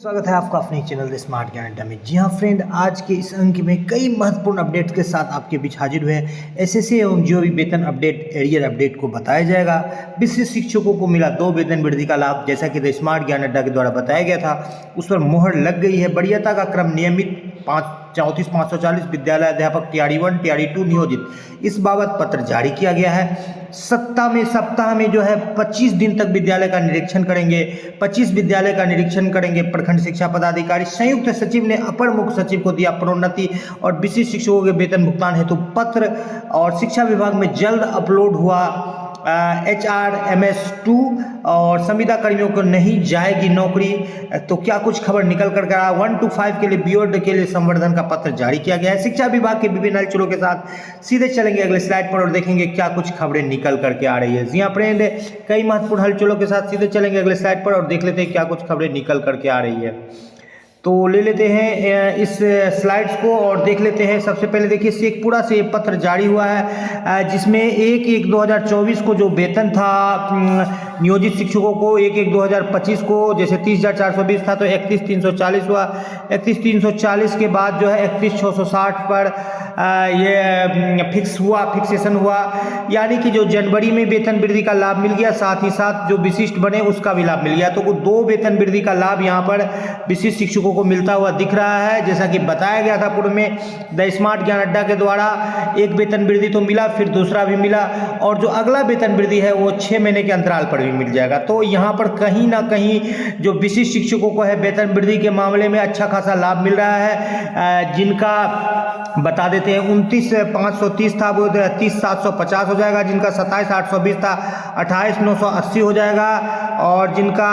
स्वागत है आपका अपने चैनल द स्मार्ट ज्ञान अड्डा में। जी हाँ फ्रेंड, आज के इस अंक में कई महत्वपूर्ण अपडेट्स के साथ आपके बीच हाजिर हुए हैं। एसएससी एवं जो भी वेतन अपडेट, एरियर अपडेट को बताया जाएगा। विशिष्ट शिक्षकों को मिला 2 वेतन वृद्धि का लाभ, जैसा कि द स्मार्ट ज्ञान अड्डा के द्वारा बताया गया था, उस पर मोहर लग गई है। वरीयता का क्रम नियमित 34,540 विद्यालय अध्यापक टीआरई 1 टीआरई 2 नियोजित, इस बाबत पत्र जारी किया गया है। सप्ताह में जो है 25 दिन तक विद्यालय का निरीक्षण करेंगे। 25 विद्यालय का निरीक्षण करेंगे प्रखंड शिक्षा पदाधिकारी। संयुक्त सचिव ने अपर मुख्य सचिव को दिया प्रोन्नति और विशिष्ट शिक्षकों के वेतन भुगतान हेतु पत्र, और शिक्षा विभाग में जल्द अपलोड हुआ HRMS2 और संविदा कर्मियों को नहीं जाएगी नौकरी। तो क्या कुछ खबर निकल कर आ 1 to 5 के लिए बीएड के लिए संवर्धन का पत्र जारी किया गया है। शिक्षा विभाग के विभिन्न हलचलों के साथ सीधे चलेंगे अगले स्लाइड पर और देखेंगे क्या कुछ खबरें निकल करके आ रही है। जी हाँ फ्रेंड, कई महत्वपूर्ण हलचलों के साथ सीधे चलेंगे अगले स्लाइड पर और देख लेते हैं क्या कुछ खबरें निकल करके आ रही है। तो ले लेते हैं इस स्लाइड्स को और देख लेते हैं। सबसे पहले देखिए, शेखपुरा से पत्र जारी हुआ है जिसमें 1/1/2024 को जो वेतन था नियोजित शिक्षकों को 1/1/2025 को जैसे 30,420 था तो 31,340 हुआ। 31,340 के बाद जो है 31,660 पर ये फिक्सेशन हुआ, यानी कि जो जनवरी में वेतन वृद्धि का लाभ मिल गया, साथ ही साथ जो विशिष्ट बने उसका भी लाभ मिल गया। तो 2 वेतन वृद्धि का लाभ यहाँ पर विशिष्ट शिक्षकों को मिलता हुआ दिख रहा है। जैसा कि बताया गया था पूर्व में द स्मार्ट ज्ञान अड्डा के द्वारा, एक वेतन वृद्धि तो मिला, फिर दूसरा भी मिला, और जो अगला वेतन वृद्धि है वो 6 महीने के अंतराल पर भी मिल जाएगा। तो यहाँ पर कहीं ना कहीं जो विशिष्ट शिक्षकों को है वेतन वृद्धि के मामले में अच्छा खासा लाभ मिल रहा है। जिनका बता देते हैं 29,530 था वो 30,750 हो जाएगा, जिनका 27,820 था 28,980 हो जाएगा, और जिनका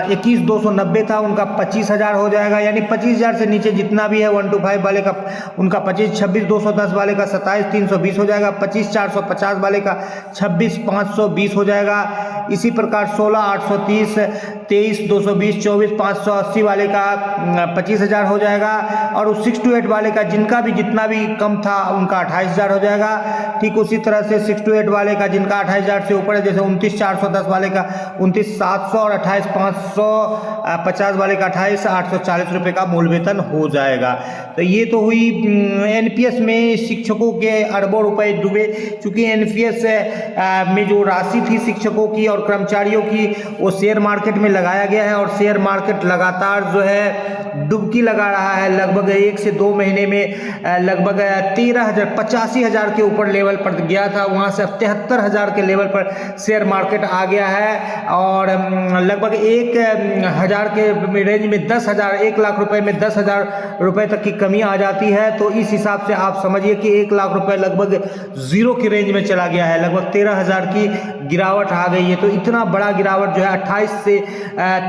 21,290 था उनका 25,000 हो जाएगा। यानी 25,000 से नीचे जितना भी है 1 to 5 वाले का उनका 26,210 वाले का 27,320 हो जाएगा, 25,450 वाले का 26,520 हो जाएगा। इसी प्रकार 16,830, 23,220, 24,580 वाले का 25,000 हो जाएगा, और 6 to 8 वाले का जिनका भी जितना भी कम था उनका 28,000 हो जाएगा। ठीक उसी तरह से 6 to 8 वाले का जिनका 28,000 से ऊपर है, जैसे 29,410 वाले का 29,700 और 28,550 वाले का 28,840 रुपये का मूल वेतन हो जाएगा। तो ये तो हुई एनपीएस में शिक्षकों के अरबों रुपए डूबे, चूंकि एनपीएस में जो राशि थी शिक्षकों की और कर्मचारियों की वो शेयर मार्केट में लगाया गया है, और शेयर मार्केट लगातार जो है डुबकी लगा रहा है। लगभग 1 से 2 महीने में लगभग 85,000 के ऊपर लेवल पर गया था, वहाँ से 73,000 के लेवल पर शेयर मार्केट आ गया है, और लगभग 1,000 के रेंज में 10,000, 1 लाख रुपए में 10,000 रुपए तक की कमी आ जाती है। तो इस हिसाब से आप समझिए कि 1 लाख रुपए लगभग जीरो की रेंज में चला गया है, लगभग 13,000 की गिरावट आ गई है। तो इतना बड़ा गिरावट जो है 28 से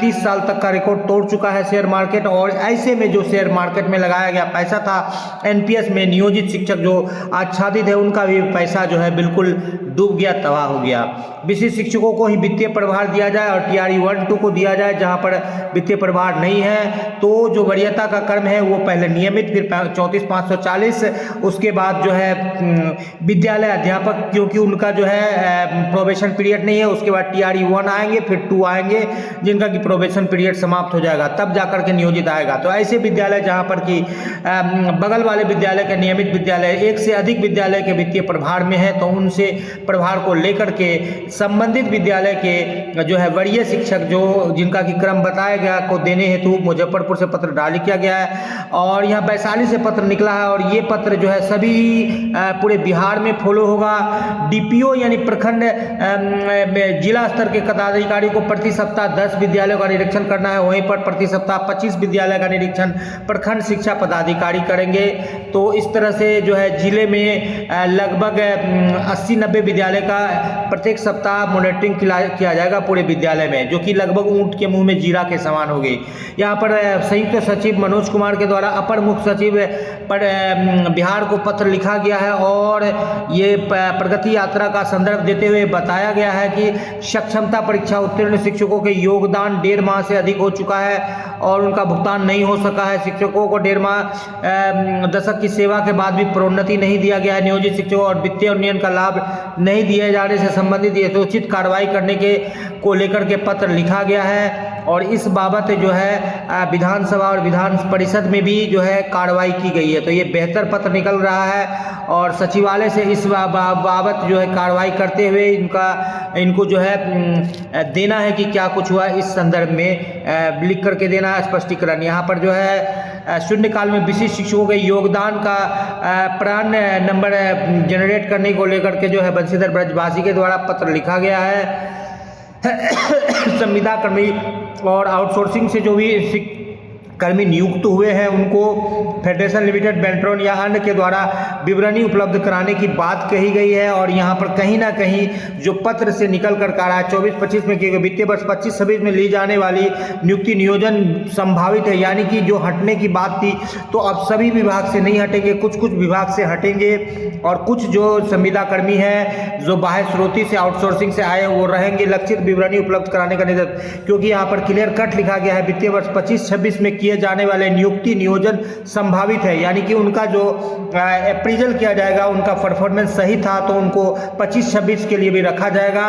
30 साल तक का रिकॉर्ड तोड़ चुका है शेयर मार्केट। और ऐसे में जो शेयर मार्केट में लगाया गया पैसा था एनपीएस में, नियोजित शिक्षक जो आच्छादित है उनका भी पैसा जो है बिल्कुल डूब गया, तबाह हो गया। विशिष्ट शिक्षकों को ही वित्तीय प्रभार दिया जाए और टीआरई 1 2 को दिया जाए, जहां पर वित्तीय प्रभार नहीं है तो जो वरीयता का क्रम है वो पहले नियमित, फिर 34,540, उसके बाद जो है विद्यालय अध्यापक, क्योंकि उनका जो है प्रोबेशन पीरियड नहीं है, उसके बाद टीआरई 1 आएंगे, फिर 2 आएंगे जिनका कि प्रोबेशन पीरियड समाप्त हो जाएगा, तब जाकर के नियोजित आएगा। तो ऐसे विद्यालय जहां पर कि बगल वाले विद्यालय के नियमित विद्यालय 1 से अधिक विद्यालय के वित्तीय प्रभार में है, तो उनसे प्रभार को लेकर के संबंधित विद्यालय के जो है वरीय शिक्षक जो जिनका कि क्रम बताया गया को देने हेतु मुजफ्फरपुर से पत्र जारी किया गया है, और यहाँ वैशाली से पत्र निकला है, और ये पत्र जो है सभी पूरे बिहार में फॉलो होगा। डीपीओ यानी प्रखंड जिला स्तर के पदाधिकारी को प्रति सप्ताह 10 विद्यालयों का निरीक्षण करना है, वहीं पर प्रति सप्ताह 25 विद्यालय का निरीक्षण प्रखंड शिक्षा पदाधिकारी करेंगे। तो इस तरह से जो है जिले में लगभग 80-90 विद्यालय का प्रत्येक सप्ताह मॉनिटरिंग किया जाएगा पूरे विद्यालय में, जो कि लगभग ऊंट के मुंह में जीरा के समान होगी। यहाँ पर संयुक्त सचिव मनोज कुमार के द्वारा अपर मुख्य सचिव पर बिहार को पत्र लिखा गया है, और ये प्रगति यात्रा का संदर्भ देते हुए बताया गया है कि सक्षमता परीक्षा उत्तीर्ण शिक्षकों के योगदान 1.5 माह से अधिक हो चुका है और उनका भुगतान नहीं हो सका है। शिक्षकों को 1.5 माह दशक की सेवा के बाद भी प्रोन्नति नहीं दिया गया है। नियोजित शिक्षकों और वित्तीय उन्नयन का लाभ नहीं दिए जाने से संबंधित यथोचित कार्रवाई करने के को लेकर के पत्र लिखा गया है। और इस बाबत जो है विधानसभा और विधान परिषद में भी जो है कार्रवाई की गई है। तो ये बेहतर पत्र निकल रहा है और सचिवालय से इस बाबत जो है कार्रवाई करते हुए इनको जो है देना है कि क्या कुछ हुआ, इस संदर्भ में लिख करके देना है स्पष्टीकरण। यहाँ पर जो है शून्यकाल में विशिष्ट शिक्षकों के योगदान का प्राण नंबर जनरेट करने को लेकर के जो है बंशीधर ब्रजवासी के द्वारा पत्र लिखा गया है। संविदा कर्मी और आउटसोर्सिंग से जो भी कर्मी नियुक्त हुए हैं उनको फेडरेशन लिमिटेड बेल्ट्रॉन या अन्य के द्वारा विवरणी उपलब्ध कराने की बात कही गई है। और यहाँ पर कहीं ना कहीं जो पत्र से निकल कर आ रहा है 24-25 में कि वित्तीय वर्ष 25-26 में ली जाने वाली नियुक्ति नियोजन संभावित है, यानी कि जो हटने की बात थी तो अब सभी विभाग से नहीं हटेंगे, कुछ कुछ विभाग से हटेंगे और कुछ जो संविदा कर्मी है जो बाह्य स्रोती से आउटसोर्सिंग से आए वो रहेंगे। लक्षित विवरणी उपलब्ध कराने का निर्देश, क्योंकि यहाँ पर क्लियर कट लिखा गया है वित्तीय वर्ष 25-26 में किए जाने वाले नियुक्ति नियोजन संभावित है, यानी कि उनका जो अप्रेजल किया जाएगा उनका परफॉर्मेंस सही था तो उनको 25-26 के लिए भी रखा जाएगा।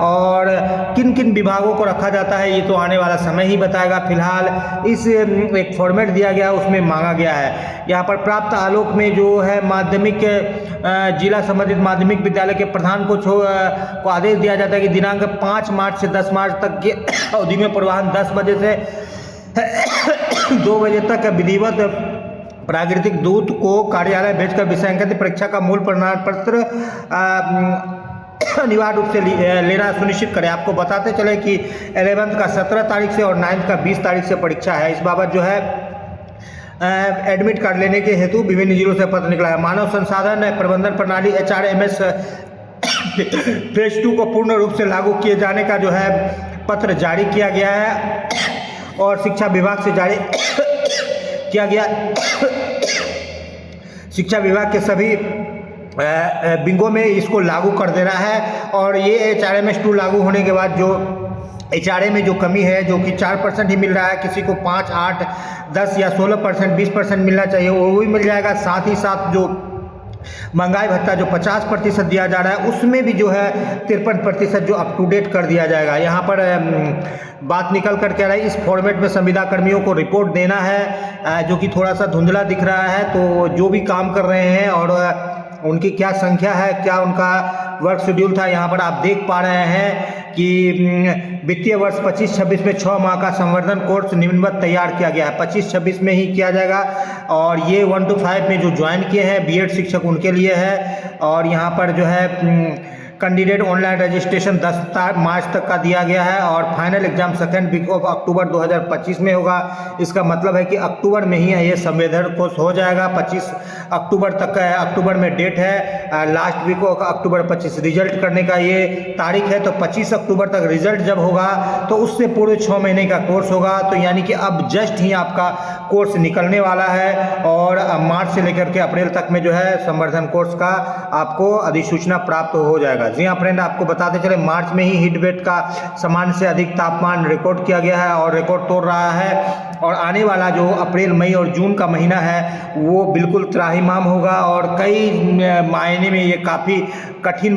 और किन किन विभागों को रखा जाता है ये तो आने वाला समय ही बताएगा। फिलहाल इस एक फॉर्मेट दिया गया उसमें मांगा गया है। यहाँ पर प्राप्त आलोक में जो है माध्यमिक जिला संबंधित माध्यमिक विद्यालय के प्रधान को आदेश दिया जाता है कि दिनांक 5 मार्च से 10 मार्च तक की अवधि में पूर्वाह्न 10 बजे से 2 बजे तक विधिवत प्राकृतिक दूत को कार्यालय भेजकर विषयांकित परीक्षा का मूल प्रमाण पत्र अनिवार्य रूप से लेना सुनिश्चित करें। आपको बताते चले कि 11th का 17 तारीख से और 9th का 20 तारीख से परीक्षा है। इस बाबत जो है एडमिट कार्ड लेने के हेतु विभिन्न जिलों से पत्र निकला है। मानव संसाधन प्रबंधन प्रणाली HRMS फेज 2 को पूर्ण रूप से लागू किए जाने का जो है पत्र जारी किया गया है और शिक्षा विभाग से जारी किया गया। शिक्षा विभाग के सभी विंगों में इसको लागू कर देना है और ये HRMS 2 लागू होने के बाद जो HRA में जो कमी है जो कि 4% ही मिल रहा है, किसी को 5, 8, 10 या 16%, 20% मिलना चाहिए वो भी मिल जाएगा। साथ ही साथ जो महंगाई भत्ता जो 50% दिया जा रहा है उसमें भी जो है 53% जो अप टू डेट कर दिया जाएगा। यहाँ पर बात निकल कर कह रहा है इस फॉर्मेट में संविदा कर्मियों को रिपोर्ट देना है जो कि थोड़ा सा धुंधला दिख रहा है। तो जो भी काम कर रहे हैं और उनकी क्या संख्या है, क्या उनका वर्क शेड्यूल था, यहाँ पर आप देख पा रहे हैं कि वित्तीय वर्ष 25-26 में 6 माह का संवर्धन कोर्स निम्नवत तैयार किया गया है। 25-26 में ही किया जाएगा और ये 1 to 5 में जो ज्वाइन किए हैं बीएड शिक्षक उनके लिए है। और यहाँ पर जो है कैंडिडेट ऑनलाइन रजिस्ट्रेशन 10 मार्च तक का दिया गया है और final exam 2nd week of October 2025 में होगा। इसका मतलब है कि अक्टूबर में ही ये संवेदन कोर्स हो जाएगा। 25 अक्टूबर तक का अक्टूबर में डेट है, last week of October 25 result करने का ये तारीख है। तो 25 अक्टूबर तक रिजल्ट जब होगा तो उससे पूरे 6 महीने का कोर्स होगा। तो यानी कि अब जस्ट ही आपका कोर्स निकलने वाला है और मार्च से लेकर के अप्रैल तक में जो है संवर्धन कोर्स का आपको अधिसूचना प्राप्त हो जाएगा। जी हाँ फ्रेंड, आपको बताते चले मार्च में ही हीट वेव का सामान्य से अधिक तापमान रिकॉर्ड किया गया है और रिकॉर्ड तोड़ रहा है। और आने वाला जो अप्रैल, मई और जून का महीना है वो बिल्कुल त्राहिमाम होगा और कई मायने में ये काफ़ी कठिन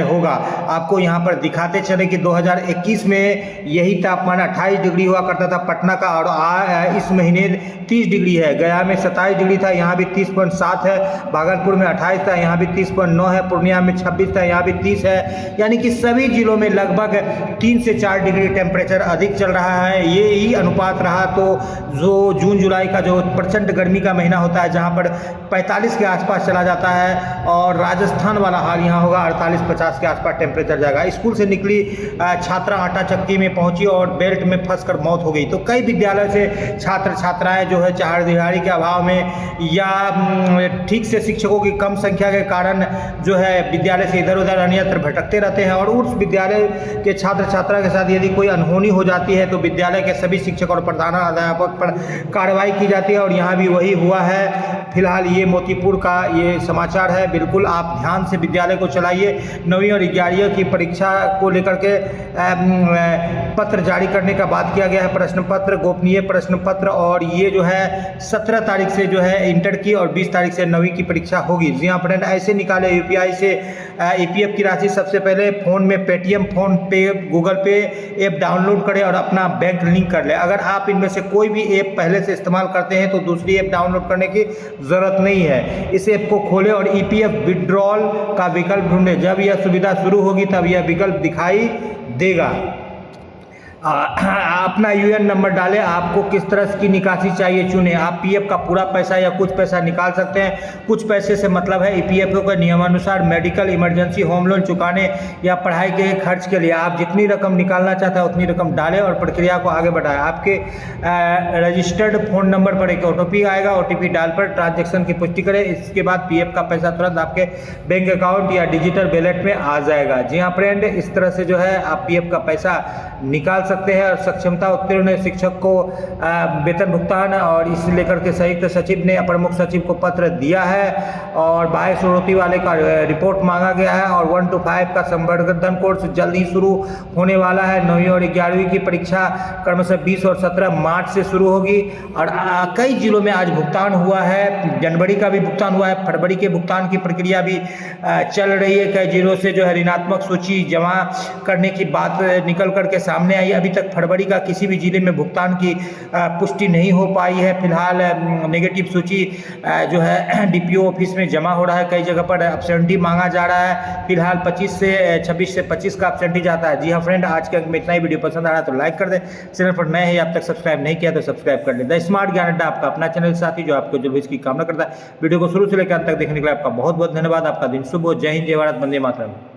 होगा। आपको यहाँ पर दिखाते चले कि 2021 में यही तापमान 28 डिग्री हुआ करता था पटना का और इस महीने 30 डिग्री है। गया में 27 डिग्री था, यहाँ भी 30.7 है। भागलपुर में 28 था, यहाँ भी 30.9 है। पूर्णिया में 26 था, यहाँ भी 30 है। यानी कि सभी जिलों में लगभग 3 से 4 डिग्री टेम्परेचर अधिक चल रहा है। ये ही अनुपात रहा तो जो जून जुलाई का जो प्रचंड गर्मी का महीना होता है जहाँ पर 45 के आसपास चला जाता है और राजस्थान वाला हाल यहाँ होगा 48-50 के आसपास टेम्परेचर जाएगा। स्कूल से निकली छात्रा आटा चक्की में पहुंची और बेल्ट में फंसकर मौत हो गई। तो कई विद्यालय से छात्र छात्राएं जो है चार दिहाड़ी के अभाव में या ठीक से शिक्षकों की कम संख्या के कारण जो है विद्यालय से इधर उधर अन्यत्र भटकते रहते हैं और उस विद्यालय के छात्र छात्रा के साथ यदि कोई अनहोनी हो जाती है तो विद्यालय के सभी शिक्षक और प्रधानाध्यापक पर कार्रवाई की जाती है और यहाँ भी वही हुआ है। फिलहाल ये मोतीपुर का ये समाचार है। बिल्कुल आप ध्यान से विद्यालय को चलाइए। 9वीं और 11वीं की परीक्षा को लेकर के पत्र जारी करने का बात किया गया है। प्रश्न पत्र, गोपनीय प्रश्न पत्र, और ये जो है 17 तारीख से जो है इंटर की और 20 तारीख से 9वीं की परीक्षा होगी। जी हाँ फ्रेंड, ऐसे निकाले यूपीआई से ईपीएफ की राशि। सबसे पहले फ़ोन में पेटीएम, फ़ोन पे, गूगल पे ऐप डाउनलोड करें और अपना बैंक लिंक कर लें। अगर आप इनमें से कोई भी ऐप पहले से इस्तेमाल करते हैं तो दूसरी ऐप डाउनलोड करने की ज़रूरत नहीं है। इस ऐप को खोलें और ईपीएफ विड्रॉल का विकल्प ढूंढें। जब यह सुविधा शुरू होगी तब यह विकल्प दिखाई देगा। अपना यूएन नंबर डालें। आपको किस तरह की निकासी चाहिए चुनें। आप पीएफ का पूरा पैसा या कुछ पैसा निकाल सकते हैं। कुछ पैसे से मतलब है ईपीएफओ के नियमानुसार मेडिकल, इमरजेंसी, होम लोन चुकाने या पढ़ाई के खर्च के लिए। आप जितनी रकम निकालना चाहते हैं उतनी रकम डालें और प्रक्रिया को आगे बढ़ाएं। आपके रजिस्टर्ड फ़ोन नंबर पर एक ओटीपी आएगा। ओटीपी डाल पर ट्रांजैक्शन की पुष्टि करें। इसके बाद पीएफ का पैसा तुरंत आपके बैंक अकाउंट या डिजिटल वॉलेट में आ जाएगा। जी हाँ फ्रेंड, इस तरह से जो है आप पीएफ का पैसा निकाल सकते हैं। और सक्षमता उत्तीर्ण शिक्षक को वेतन भुगतान और इस लेकर के संयुक्त सचिव ने प्रमुख सचिव को पत्र दिया है और बाह्य स्रोती वाले का रिपोर्ट मांगा गया है। और 1 to 5 का संवर्धन कोर्स जल्द ही शुरू होने वाला है। 9वीं और 11वीं की परीक्षा क्रमशः 20 और 17 मार्च से शुरू होगी। और कई जिलों में आज भुगतान हुआ है। जनवरी का भी भुगतान हुआ है, फरवरी के भुगतान की प्रक्रिया भी चल रही है। कई जिलों से जो है ऋणात्मक सूची जमा करने की बात निकल करके सामने आई। अभी तक फरवरी का किसी भी जिले में भुगतान की पुष्टि नहीं हो पाई है। फिलहाल नेगेटिव सूची जो है डीपीओ ऑफिस में जमा हो रहा है। कई जगह पर एब्सेंटी मांगा जा रहा है। फिलहाल 26 से 25 का एब्सेंटी जाता है। जी हाँ फ्रेंड, आज के अंक में इतना ही। वीडियो पसंद आ रहा है तो लाइक कर दें। चैनल पर नए हैं, अब तक सब्सक्राइब नहीं किया तो सब्सक्राइब कर लें। द स्मार्ट ज्ञान अड्डा आपका अपना चैनल साथी जो आपको जो इसकी कामना करता है। वीडियो को शुरू से लेकर अंत तक देखने के लिए आपका बहुत बहुत धन्यवाद। आपका दिन शुभ हो। जय हिंद, जय भारत, वंदे मातरम।